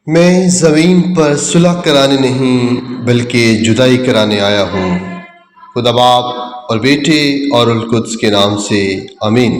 میں زمین پر صلح کرانے نہیں بلکہ جدائی کرانے آیا ہوں۔ خدا باپ اور بیٹے اور القدس کے نام سے آمین۔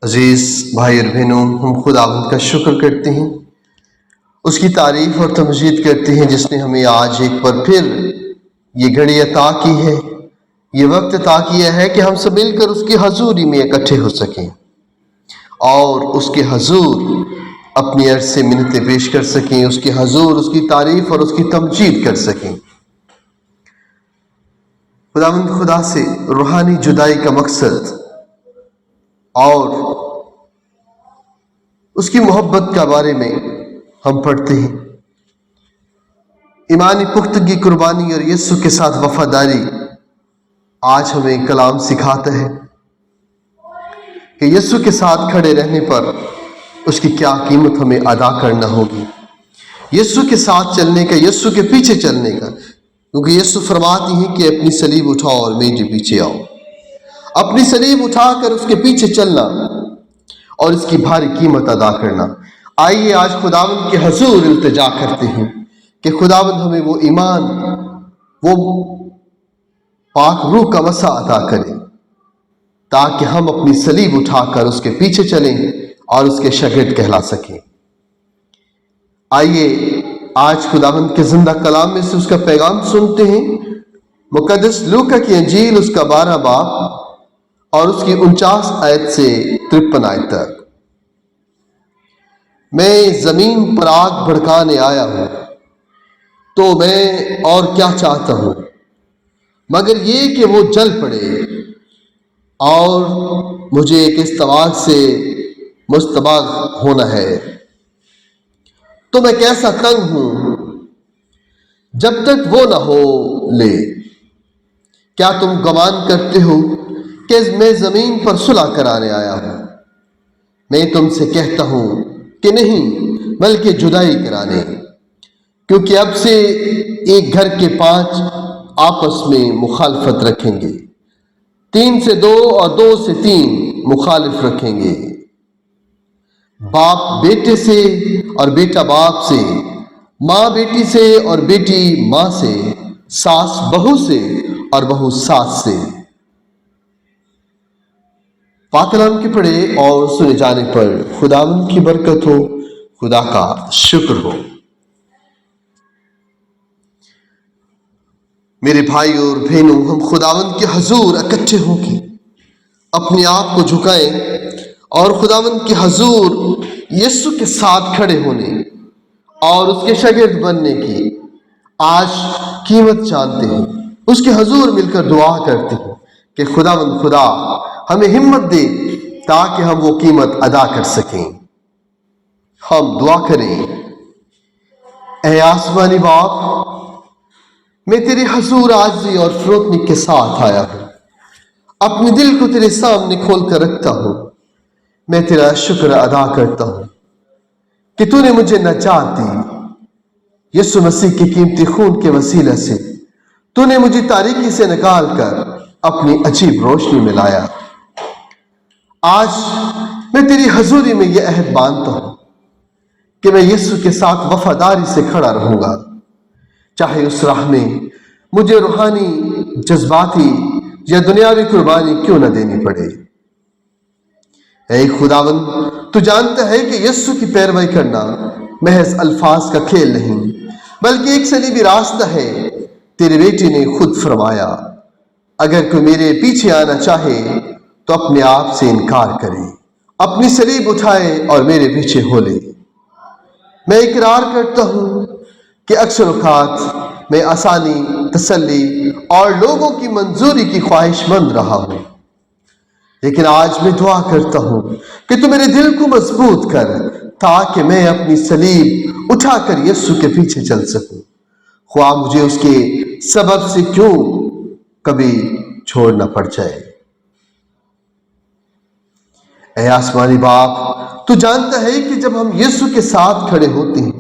عزیز بھائی اور بہنوں، ہم خداوند کا شکر کرتے ہیں، اس کی تعریف اور تمجید کرتے ہیں جس نے ہمیں آج ایک بار پھر یہ گھڑی عطا کی ہے، یہ وقت عطا کیا ہے کہ ہم سب مل کر اس کی حضوری میں اکٹھے ہو سکیں اور اس کے حضور اپنی عرض سے منتیں پیش کر سکیں، اس کے حضور اس کی تعریف اور اس کی تمجید کر سکیں۔ خداوند خدا سے روحانی جدائی کا مقصد اور اس کی محبت کے بارے میں ہم پڑھتے ہیں۔ ایمانی پختگی، قربانی اور یسوع کے ساتھ وفاداری آج ہمیں کلام سکھاتا ہے کہ یسوع کے ساتھ کھڑے رہنے پر اس کی کیا قیمت ہمیں ادا کرنا ہوگی، یسوع کے ساتھ چلنے کا، یسوع کے پیچھے چلنے کا، کیونکہ یسوع فرماتی ہیں کہ اپنی صلیب اٹھاؤ اور میرے پیچھے آؤ۔ اپنی صلیب اٹھا کر اس کے پیچھے چلنا اور اس کی بھاری قیمت ادا کرنا۔ آئیے آج خداوند کے حضور التجا کرتے ہیں کہ خداوند ہمیں وہ ایمان، وہ پاک روح کا وسع عطا کرے تاکہ ہم اپنی صلیب اٹھا کر اس کے پیچھے چلیں اور اس کے شاگرد کہلا سکیں۔ آئیے آج خداوند کے زندہ کلام میں سے اس کا پیغام سنتے ہیں۔ مقدس لوکا کی انجیل اس کا 12 باب اور اس کی 49 آیت سے 53 آیت تک۔ میں زمین پر آگ بھڑکانے آیا ہوں، تو میں اور کیا چاہتا ہوں مگر یہ کہ وہ جل پڑے، اور مجھے ایک استباغ سے مستباغ ہونا ہے۔ تو میں کیسا تنگ ہوں جب تک وہ نہ ہو لے۔ کیا تم گمان کرتے ہو کہ میں زمین پر صلح کرانے آیا ہوں؟ میں تم سے کہتا ہوں کہ نہیں، بلکہ جدائی کرانے، کیونکہ اب سے ایک گھر کے 5 آپس میں مخالفت رکھیں گے، 3 سے 2 اور 2 سے 3 مخالف رکھیں گے۔ باپ بیٹے سے اور بیٹا باپ سے، ماں بیٹی سے اور بیٹی ماں سے، ساس بہو سے اور بہو ساس سے۔ پاک کلام کے پڑھے اور سنے جانے پر خداوند کی برکت ہو، خدا کا شکر ہو۔ میرے بھائی اور بہنوں، ہم خداوند کے حضور اکٹھے ہو کے اپنے آپ کو جھکائیں اور خداوند کے حضور یسوع کے ساتھ کھڑے ہونے اور اس کے شاگرد بننے کی آج قیمت جانتے ہیں۔ اس کے حضور مل کر دعا کرتے ہیں کہ خداوند خدا ہمیں ہمت دے تاکہ ہم وہ قیمت ادا کر سکیں۔ ہم دعا کریں۔ اے آسمانی باپ، میں تیرے حضور عاجزی اور فروتنی کے ساتھ آیا ہوں، اپنے دل کو تیرے سامنے کھول کر رکھتا ہوں۔ میں تیرا شکر ادا کرتا ہوں کہ تو نے مجھے نجات دی، یسوع مسیح کے قیمتی خون کے وسیلے سے تو نے مجھے تاریکی سے نکال کر اپنی عجیب روشنی میں لایا۔ آج میں تیری حضوری میں یہ عہد باندھتا ہوں کہ میں یسوع کے ساتھ وفاداری سے کھڑا رہوں گا، چاہے اس راہ میں مجھے روحانی، جذباتی یا دنیاوی قربانی کیوں نہ دینی پڑے۔ اے خداوند، تو جانتا ہے کہ یسوع کی پیروی کرنا محض الفاظ کا کھیل نہیں بلکہ ایک صلیبی راستہ ہے۔ تیرے بیٹے نے خود فرمایا، اگر کوئی میرے پیچھے آنا چاہے تو اپنے آپ سے انکار کرے، اپنی صلیب اٹھائے اور میرے پیچھے ہو لے۔ میں اقرار کرتا ہوں کہ اکثر اوقات میں آسانی، تسلی اور لوگوں کی منظوری کی خواہش مند رہا ہوں، لیکن آج میں دعا کرتا ہوں کہ تو میرے دل کو مضبوط کر تاکہ میں اپنی صلیب اٹھا کر یسوع کے پیچھے چل سکوں، خواہ مجھے اس کے سبب سے کیوں کبھی چھوڑنا پڑ جائے۔ اے آسمانی باپ، تو جانتا ہے کہ جب ہم یسوع کے ساتھ کھڑے ہوتے ہیں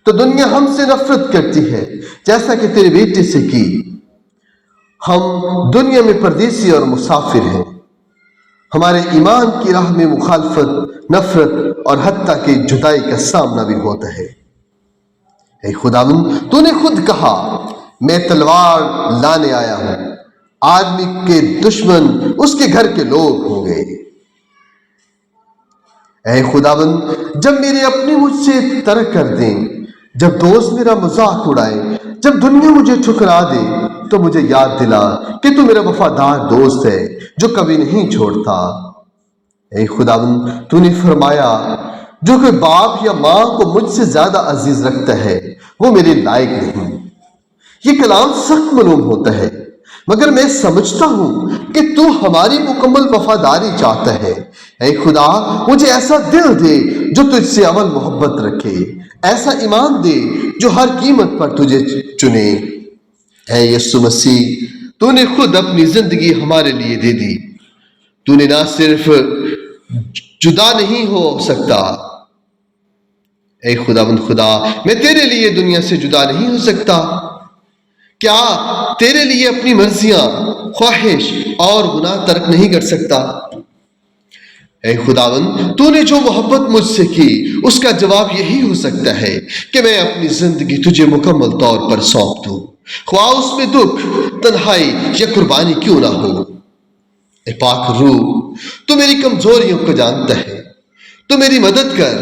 تو دنیا ہم سے نفرت کرتی ہے، جیسا کہ تیرے بیٹے سے کی۔ ہم دنیا میں پردیسی اور مسافر ہیں، ہمارے ایمان کی راہ میں مخالفت، نفرت اور حتیٰ کہ جدائی کا سامنا بھی ہوتا ہے۔ اے خداوند، تو نے خود کہا میں تلوار لانے آیا ہوں، آدمی کے دشمن اس کے گھر کے لوگ ہوں گے۔ اے خداوند، جب میرے اپنے مجھ سے ترک کر دیں، جب دوست میرا مذاق اڑائے، جب دنیا مجھے ٹھکرا دے، تو مجھے یاد دلا کہ تو میرا وفادار دوست ہے جو کبھی نہیں چھوڑتا۔ اے خداوند، تو نے فرمایا جو کوئی باپ یا ماں کو مجھ سے زیادہ عزیز رکھتا ہے وہ میرے لائق نہیں۔ یہ کلام سخت معلوم ہوتا ہے، مگر میں سمجھتا ہوں کہ تو ہماری مکمل وفاداری چاہتا ہے۔ اے خدا، مجھے ایسا دل دے جو تجھ سے اول محبت رکھے، ایسا ایمان دے جو ہر قیمت پر تجھے چنے۔ اے یسوع مسیح، تو نے خود اپنی زندگی ہمارے لیے دے دی۔ تو نے نہ صرف جدا نہیں ہو سکتا، اے خداوند خدا، میں تیرے لیے دنیا سے جدا نہیں ہو سکتا۔ کیا تیرے لیے اپنی مرضیاں، خواہش اور گناہ ترک نہیں کر سکتا؟ اے خداوند، تو نے جو محبت مجھ سے کی اس کا جواب یہی ہو سکتا ہے کہ میں اپنی زندگی تجھے مکمل طور پر سونپ دوں، خواہ اس میں دکھ، تنہائی یا قربانی کیوں نہ ہو۔ اے پاک روح، تو میری کمزوریوں کو جانتا ہے، تو میری مدد کر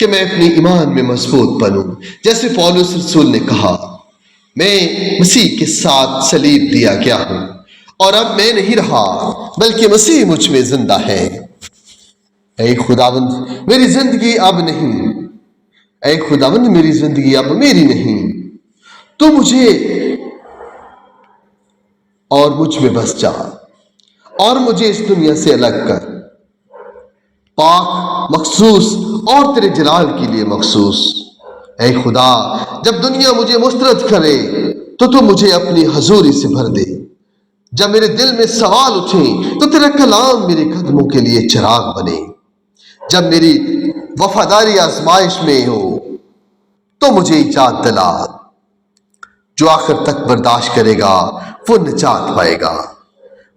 کہ میں اپنی ایمان میں مضبوط بنوں، جیسے پولس رسول نے کہا میں مسیح کے ساتھ صلیب دیا گیا ہوں، اور اب میں نہیں رہا بلکہ مسیح مجھ میں زندہ ہے۔ اے خداوند، میری زندگی اب نہیں، اے خداوند میری زندگی اب میری نہیں، تو مجھے اور مجھ میں بس جا اور مجھے اس دنیا سے الگ کر، پاک، مخصوص اور تیرے جلال کے لیے مخصوص۔ اے خدا، جب دنیا مجھے مسترد کرے تو مجھے اپنی حضوری سے بھر دے۔ جب میرے دل میں سوال اٹھیں تو تیرا کلام میرے قدموں کے لیے چراغ بنے۔ جب میری وفاداری آزمائش میں ہو تو مجھے ایجاد دلا۔ جو آخر تک برداشت کرے گا وہ نجات پائے گا۔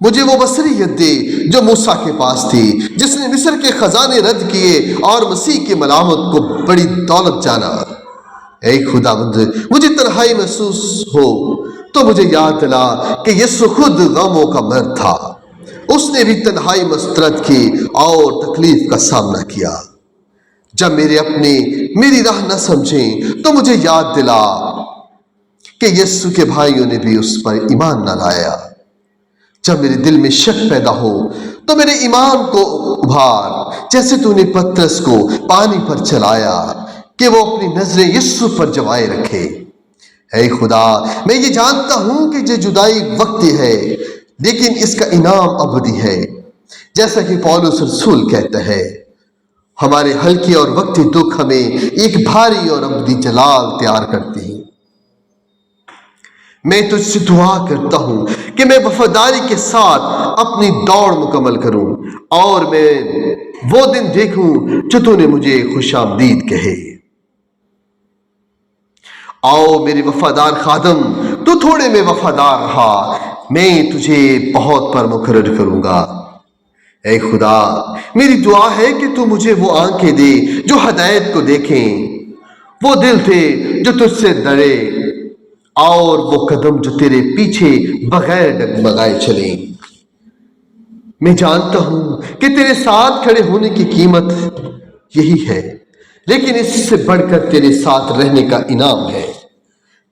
مجھے وہ بصیرت دے جو موسیٰ کے پاس تھی، جس نے مصر کے خزانے رد کیے اور مسیح کی ملامت کو بڑی دولت جانا۔ اے خداوند، مجھے تنہائی محسوس ہو تو مجھے یاد دلا کہ یسوع خود غموں کا مرد تھا، اس نے بھی تنہائی مسطرت کی اور تکلیف کا سامنا کیا۔ جب میرے اپنے میری راہ نہ سمجھیں تو مجھے یاد دلا کہ یسوع کے بھائیوں نے بھی اس پر ایمان نہ لایا۔ جب میرے دل میں شک پیدا ہو تو میرے ایمان کو ابھار، جیسے تو نے پترس کو پانی پر چلایا کہ وہ اپنی نظریں یسوع پر جمائے رکھے۔ اے خدا، میں یہ جانتا ہوں کہ یہ جدائی وقتی ہے لیکن اس کا انعام ابدی ہے، جیسا کہ پولس رسول کہتا ہے ہمارے ہلکے اور وقتی دکھ ہمیں ایک بھاری اور ابدی جلال تیار کرتے ہیں۔ میں تجھ سے دعا کرتا ہوں کہ میں وفاداری کے ساتھ اپنی دوڑ مکمل کروں اور میں وہ دن دیکھوں جو تو نے مجھے خوش آمدید کہے۔ آؤ میرے وفادار خادم، تو تھوڑے میں وفادار رہا، میں تجھے بہت پر مقرر کروں گا۔ اے خدا، میری دعا ہے کہ تو مجھے وہ آنکھیں دے جو ہدایت کو دیکھیں، وہ دل دے جو تجھ سے ڈرے، اور وہ قدم جو تیرے پیچھے بغیر ڈگمگائے چلیں۔ میں جانتا ہوں کہ تیرے ساتھ کھڑے ہونے کی قیمت یہی ہے، لیکن اس سے بڑھ کر تیرے ساتھ رہنے کا انعام ہے،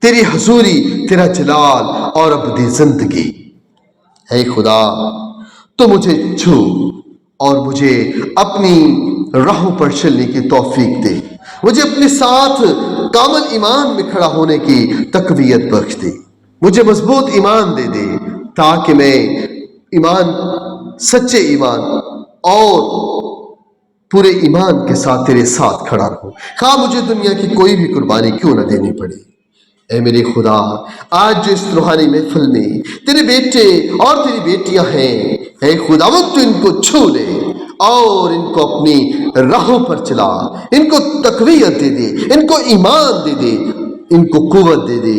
تیری حضوری، تیرا جلال اور ابدی زندگی۔ اے خدا، تو مجھے چھو اور مجھے اپنی راہوں پر چلنے کی توفیق دے، مجھے اپنے ساتھ کامل ایمان میں کھڑا ہونے کی تقویت بخش دے، مجھے مضبوط ایمان دے دے تاکہ میں سچے ایمان اور پورے ایمان کے ساتھ تیرے ساتھ کھڑا رہوں، خواہ مجھے دنیا کی کوئی بھی قربانی کیوں نہ دینی پڑے۔ اے میرے خدا، آج جو اس روحانی محفل میں تیرے بیٹے اور تیری بیٹیاں ہیں، اے خداوند تو ان کو چھو لے اور ان کو اپنی راہوں پر چلا، ان کو تقویت دے دے، ان کو ایمان دے دے، ان کو قوت دے دے،